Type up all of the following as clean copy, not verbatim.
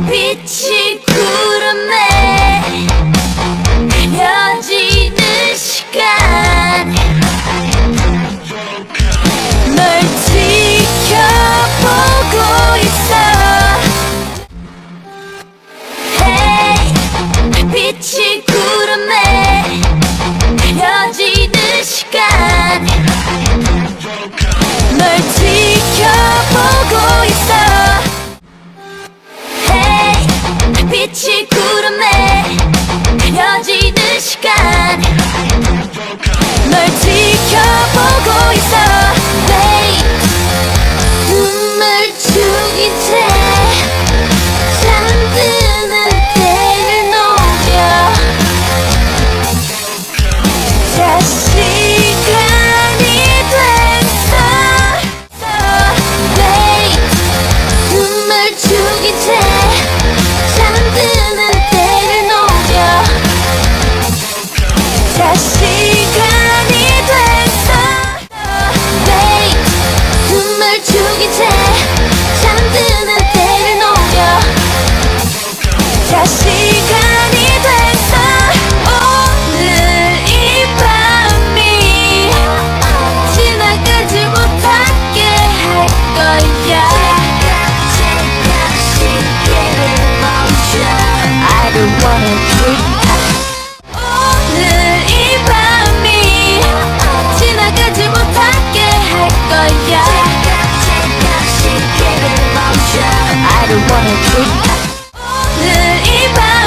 빛이 구름에 그려지는 시간 널 지켜보고 있어. Hey, 빛이 구름에 그려지는 시간 널 지켜보고 있어. 빛이 구름에 그려지는 시간 널 지켜보고 있어. Wait, 눈물 죽인 채 잠드는 때를 노려 자 시간이 됐어. Wait, 눈물 죽인 채 잠드는 때를 노려 자 시간이 됐어. Wait, 눈물 죽인 채 잠드는 때를 노려 자 시간이 됐어. 오늘 이 밤이 지나가지 못하게 할 거야. I don't wanna keep 오늘 이 밤이 지나가지 못하게 할 거야. I don't wanna keep 오늘 이 밤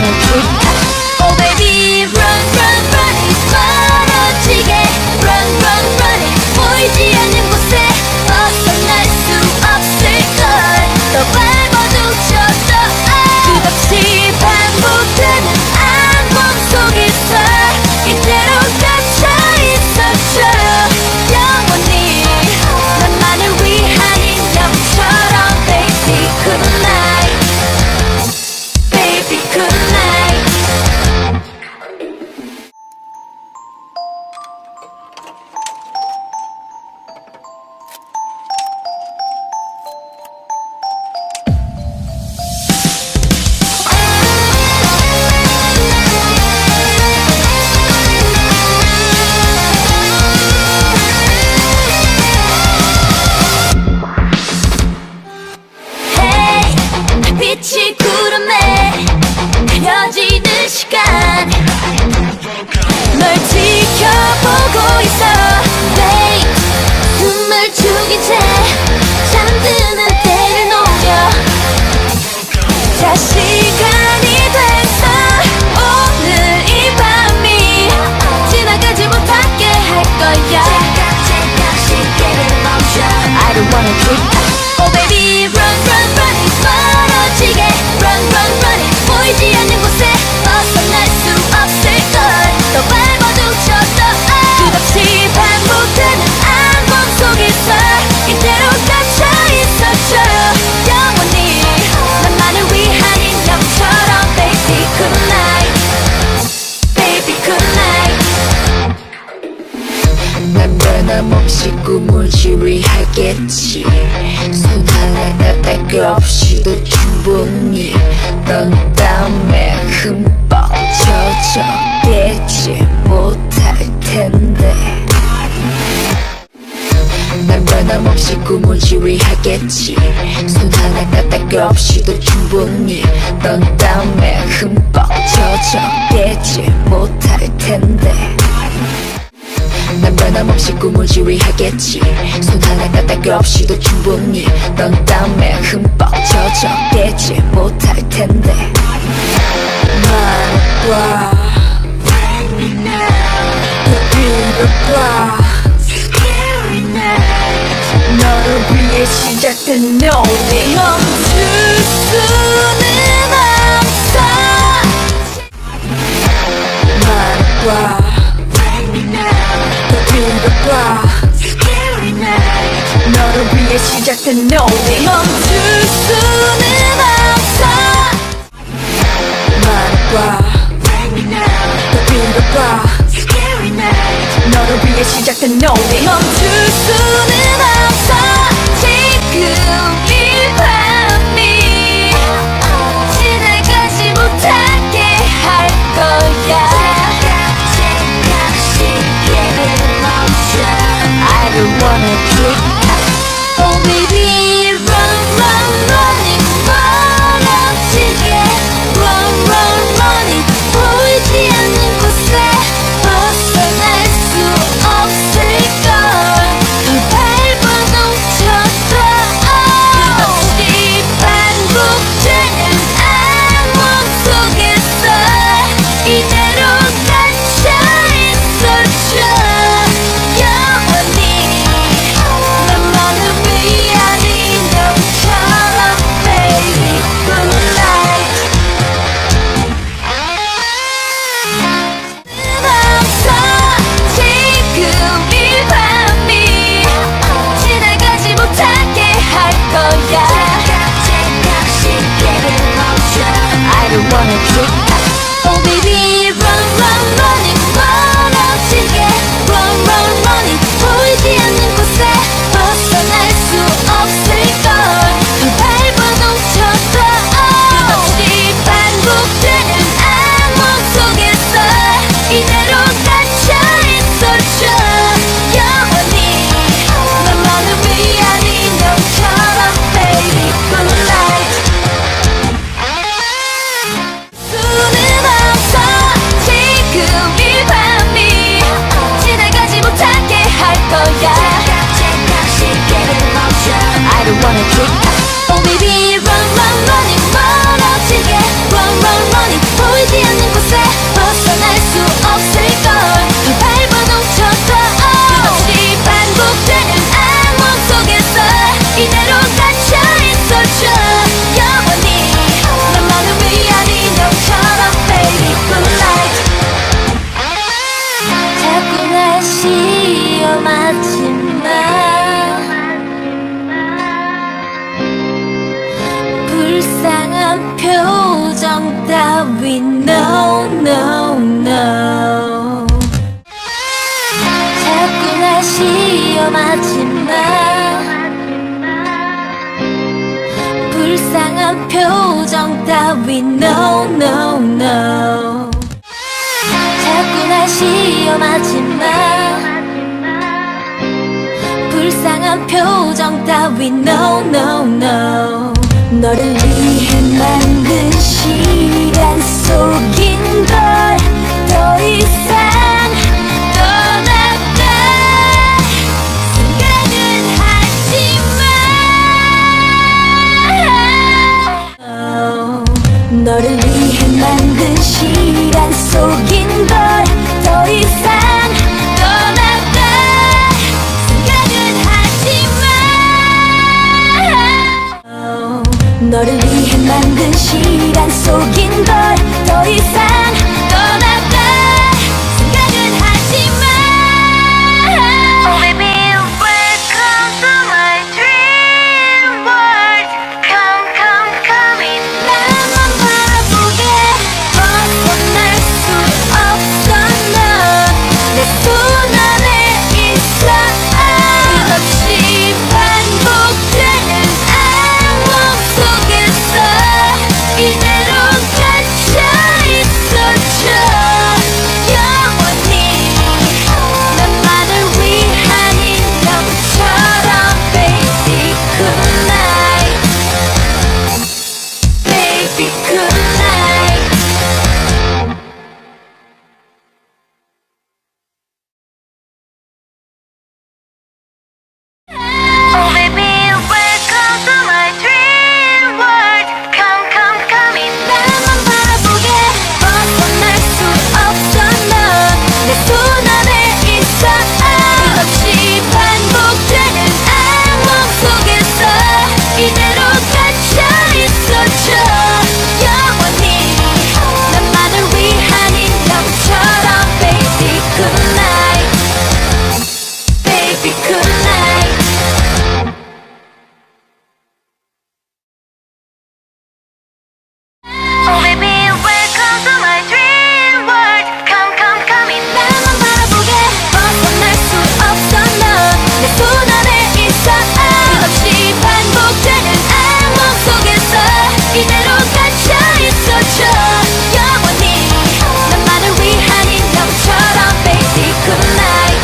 wanna trip. Oh baby run run run it 멀어지게 run run run it 보이지 않는 곳에 벗어날 수 없을걸 더 밟아도 젖어 끝없이 반복되는 악몽 속에서 이대로 갇혀있었죠 영원히 나만을 위한 인형처럼 baby good night baby good night Hey 빛이 구름에 그려지는 시간 널 지켜보고 있어 Babe 숨을 죽인 채 잠드는 때를 노려 자 시간이 됐어 오늘 이 밤이 지나가지 못하게 할 거야 시계를 멈춰 I don't wanna trip Oh baby run run run it 멀어지게 run run run it 보이지 않는 곳에 벗어날 수 없을걸 더 밟아도 젖어 끝없이 반복되는 악몽 속에서 이대로 갇혀있었죠 영원히 나만을 위한 인형처럼 baby good night baby good night 난 변함없이 꿈을 지휘하겠지 손 하나가 없이도 충분히 넌 땀에 흠뻑 젖어 빼지 못할 텐데 난 변함없이 꿈을 지휘하겠지 손 하나가 없이도 충분히 넌 땀에 흠뻑 젖어 빼지 못할 텐데 난 변함없이 꿈을 지휘하겠지 손 하나가 없이도 충분히 넌 땀에 흠뻑 젖어 빼지 못할 텐데 말해봐 Bring me now The Scary night 너를 위해 시작된 노래 멈출 수는 없어 말해봐 Scary night 너를 위해 시작된 노래 멈출 수는 없어 말해봐 Scary night 너를 위해 시작된 노래 멈출 수는 없어 지금 이 밤이 지나가지 못하게 할 거야 I don't wanna trip Oh baby run run running 멀어지게 run run running 보이지 않는 곳에 벗어날 수 없을걸 더 밟아도 젖어 끝없이 반복되는 악몽 속에서 이대로 갇혀있었죠 영원히 나만을 위한 인형처럼 baby good night 없어 지금 이 밤이 지나가지 못하게 할 거야 I don't wanna trip Oh baby run run running 멀어지게 run run running 보이지 않는 곳에 벗어날 수 없을걸 더 밟아도 젖어 끝없이 반복되는 악몽 속에서 이대로 갇혀있었죠 영원히 나만을 위한 인형처럼 baby good night 수는 없어 no, no. 자꾸 날 시험하지 마. 불쌍한 표정 따위 no, no, no. 자꾸 날 시험하지 마. 불쌍한 표정 따위 no, no, no. 너를 위해 만든 시간 속인 걸 더 이상 떠났다 생각은 하지 마. 너를 위해 만든 시간 속인 걸 더 이상 떠났다 생각은 하지 마. 너를 위해 만든 시간 속인 걸 더 이상 떠났다 생각은 하지 마. Oh baby, welcome to my dream world. Come, come, come in. 나만 바라보게 벗어날 수 없어 넌 내 손 안에 있어. 끝없이 반복되는 악몽 속에서 이대로 갇혀 있어줘 영원히. 나만을 위한 인형처럼 baby good night, baby good night. Oh baby, welcome to my dream world. Come, come, come in. 나만 바라보게 벗어날 수 없어 넌 내 손 안에 있어. 끝없이 반복되는 악몽 속에서 이대로 갇혀 있어줘 영원히. 나만을 위한 인형처럼 baby good night, baby good night. Oh baby, welcome to my dream world. Come, come, come in. 나만 바라보게 벗어날 수 없어 넌 내 손 안에 있어. 끝없이 반복되는 악몽 속에서 이대로 갇혀 있어줘 영원히. 나만을 위한 인형처럼 baby good night,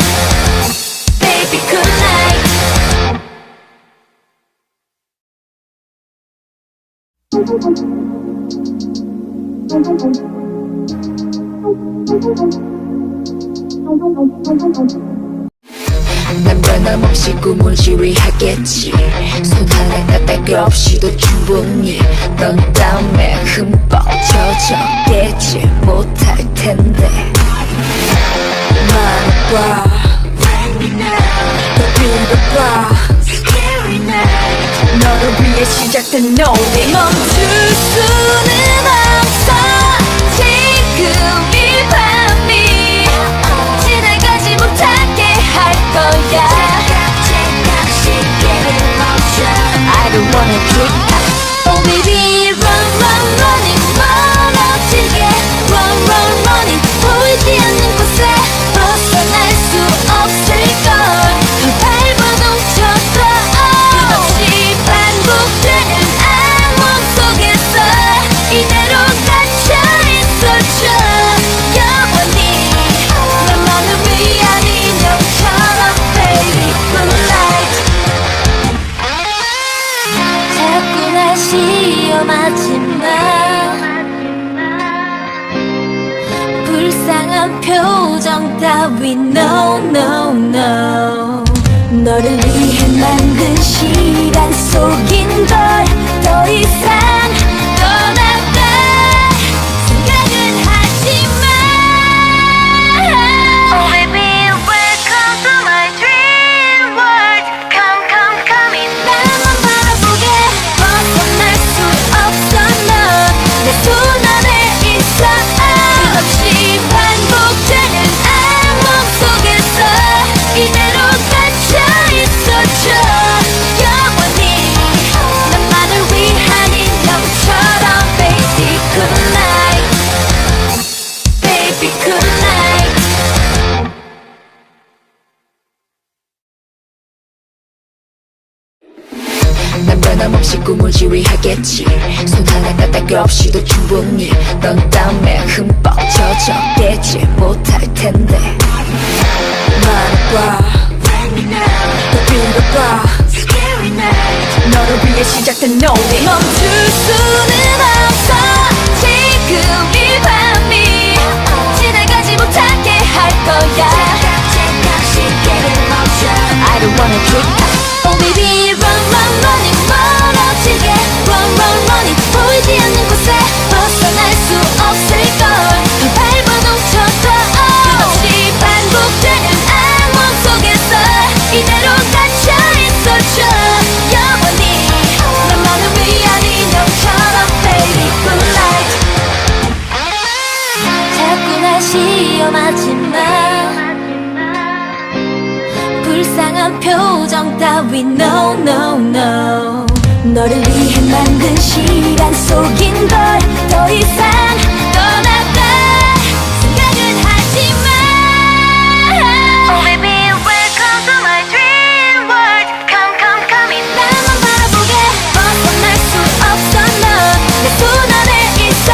baby good night. 난 변함없이 꿈을 지휘하겠지. 손 하나 뺄 거 없이도 충분히 넌 땀에 흠뻑 젖어 깨지 못할 텐데. 말해봐, 더 빌어봐. 너를 위해 시작된 노래 멈출 수는 없어. 지금 이 밤이 지나가지 못하게 할 거야. I don't wanna keep up. Oh baby, run, run, running 멀어지게. Run, run, running 보이지 않는 곳에 벗어날 수 없을걸. 더 밟아 넘쳐서 끝없이 반복되는 악몽 속에서 이대로 갇혀 있어줘 영원히. 나만을 위한 인형처럼 baby good night. 자꾸 날 시험하지 마. 불쌍한 표정 따위 no, no, no. 너를 위해 만든 시간 속인 걸 더 이상 떠났다 생각은 하지 마. Oh baby, welcome to my dream world. Come, come, come in. 나만 바라보게 벗어날 수 없어 넌 내 손 안에 있어. 끝없이 반복되는 악몽 속에서 이대로 갇혀 있어줘 영원히. 변함없이 꿈을 지휘하겠지. 손 하나 까딱 없이도 충분히 넌 땀에 흠뻑 젖어 깨지 못할 텐데. 말해봐, 더 빌어봐. 너를 위해 시작된 노래. 멈출 수는 없어 지금 이 밤이 지나가지 못하게 할 거야. I don't wanna drink. Oh baby run run running 멀어지게 run run running 보이지 않는 곳에 벗어날 수 없을걸. 더 밟아 넘쳐도 끝없이 반복되는 악몽 속에서 이대로 갇혀있어줘 영원히. 나만을 위한 인형처럼 baby good night. 자꾸 날 시험하지마. 불쌍한 표정 따위 no no no. 너를 위해 만든 시간 속인 걸 더 이상 떠나갈 생각은 하지마. Oh baby welcome to my dream world. Come come come in. 나만 바라보게 벗어날 수 없어 넌 내 손 안에 있어.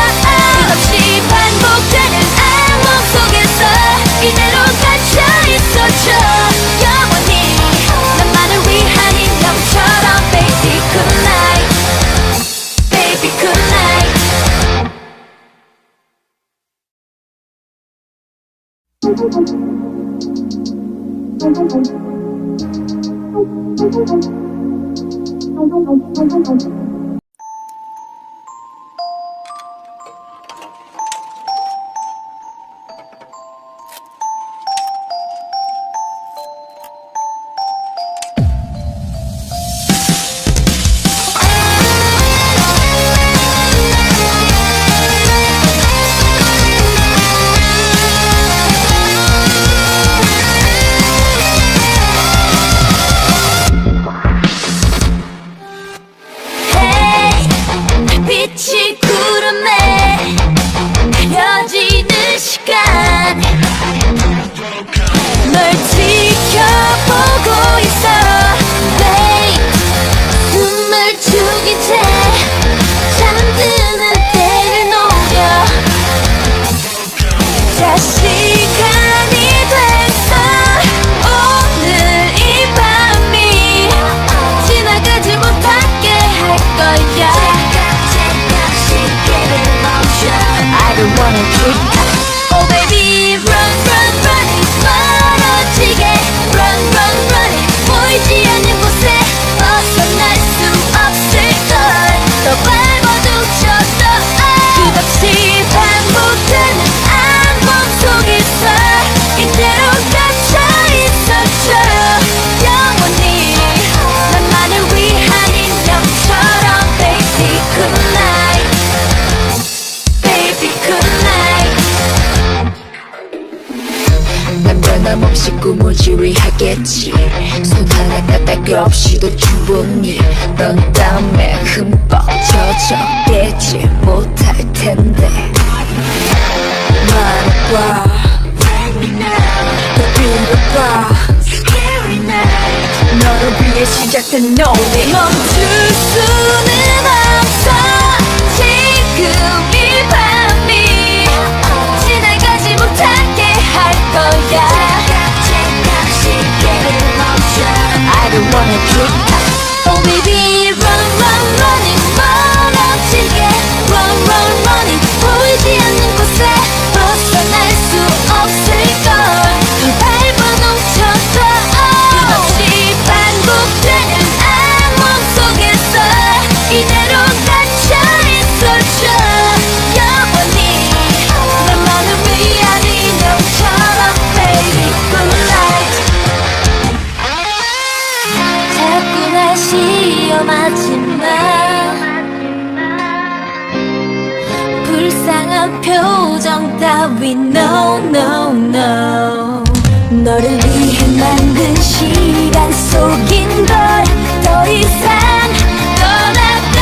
끝없이 반복되는 악몽 속에서 이대로 갇혀 있어줘 영원히. 나만을 위한 인형처럼 baby good night baby good night. Hey, 빛이 구름에 그려지는 시간 널 지켜보고 있어 babe. 숨을 죽인 채 잠드는 때를 노려. 자 시간이 됐어. 오늘 이 밤이 지나가지 못하게 할 거야. I don't wanna drink. Oh baby run run running 멀어지게 run run running 보이지 않는 곳에 벗어날 수 없을걸. 더 밟아도 끝없이 반복되는 악몽 속에서 이대로 갇혀 있어줘 영원히. 나만을 위한 인형처럼 baby good night baby good night. 난 변함없이 꿈을 지휘하겠지. 손 하나 까딱 없이도 충분히 넌 땀에 흠뻑 젖어 깨지 못할 텐데. 말해봐, 더 빌어봐. 너를 위해 시작된 노래. 멈출 수는 없어 지금 이 밤이 지나가지 못하게 할 거야. I don't wanna drink. Oh baby run run running 멀어지게 run run running 보이지 않는 곳에 벗어날 수 없을걸. 더 밟아 넘쳐도 끝없이 반복되는 악몽 속에서 이대로 갇혀 있어줘 영원히. 나만을 위한 인형처럼 baby good night. 자꾸 날 시험하지마. 불쌍한 표정 따위 no no no. 너를 위해 만든 시간 속인 걸 더 이상 떠나갈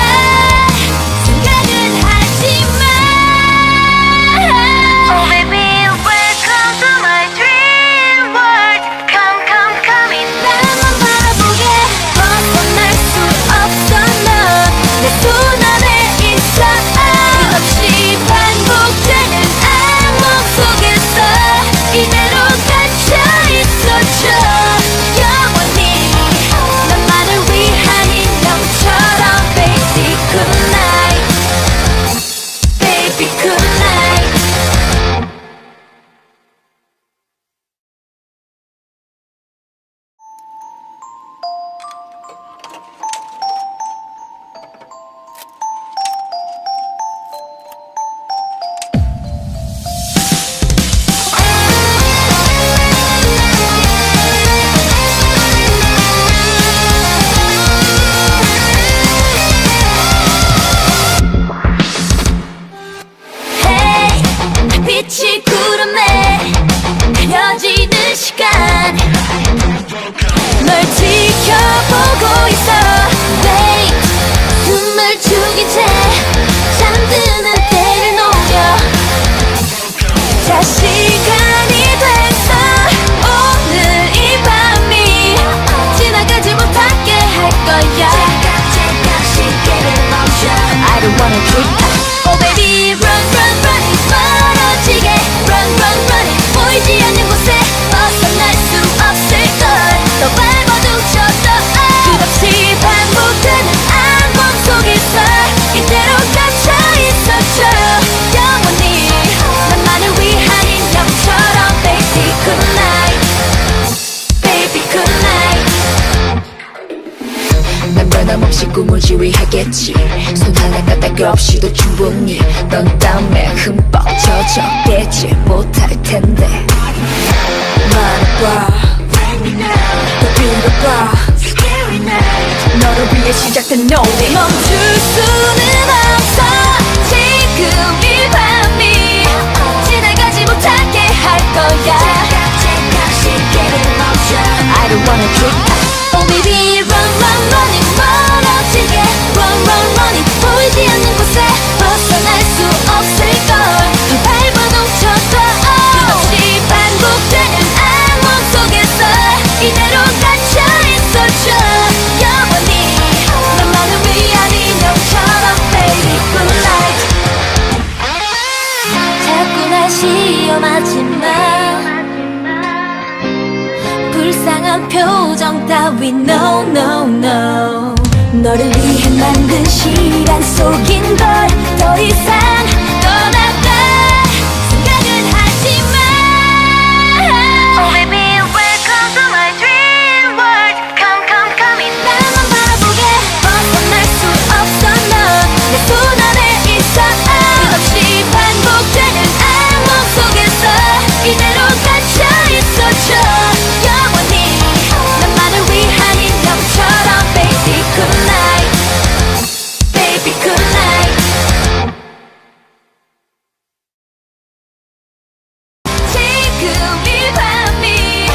생각은 하지마. Oh baby welcome to my dream world. Come come come in. 나만 바라보게 벗어날 수 없어 넌 Baby good night. Hey, 빛이 구름에 그려지는 시간 널 지켜보고 있어 Wait, 숨을 죽인 채 잠드는 때를 노려 자 시간이 됐어 오늘 이 밤이 지나가지 못하게 할 거야 잠깐 시계를 멈춰 I don't wanna keep up Oh baby run run running 멀어지게 run run running 보이지 않는 곳에 벗어날 수 없을걸 더 밟아도 쳤어 끝없이 반복되는 악몽 속에서 이대로 갇혀있었죠 영원히 나만을 위한 인형처럼 Baby good night Baby good night 난 변함없이 꿈을 지휘하겠지 손 하나 까딱 없이도 충분히 넌 땀에 흠뻑 젖어대지 못할 텐데 말해봐 또 빌어봐 너를 위해 시작된 노래 멈출 수는 없어 지금 이 밤이 지나가지 못하게 할 거야 잠깐 시계를 멈춰 I don't wanna keep up Oh baby run run running 멀어지게 run run running 보이지 않는 곳에 벗어날 수 없을걸 더 밟아도 쳤어 끝없이 반복되는 악몽 속에서 이대로 갇혀있었죠 영원히 나만을 위한 인형처럼 Baby good night 자꾸 날 시험하지 마 불쌍한 표정 따위 no no no 너를 위해 만든 시간 속인 걸 더 이상 떠났다 생각은 하지 마 Oh baby welcome to my dream world Come come come in 나만 바라보게 벗어날 수 없어 넌 내 손 안에 있어 끝없이 반복되는 악몽 속에서 이대로 갇혀있었죠 영원히 나만을 위한 인형처럼 Baby good night Baby good night 지금 이 밤이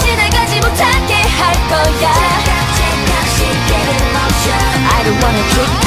지나가지 못하게 할 거야 잠깐 시계를 멈춰 I don't wanna keep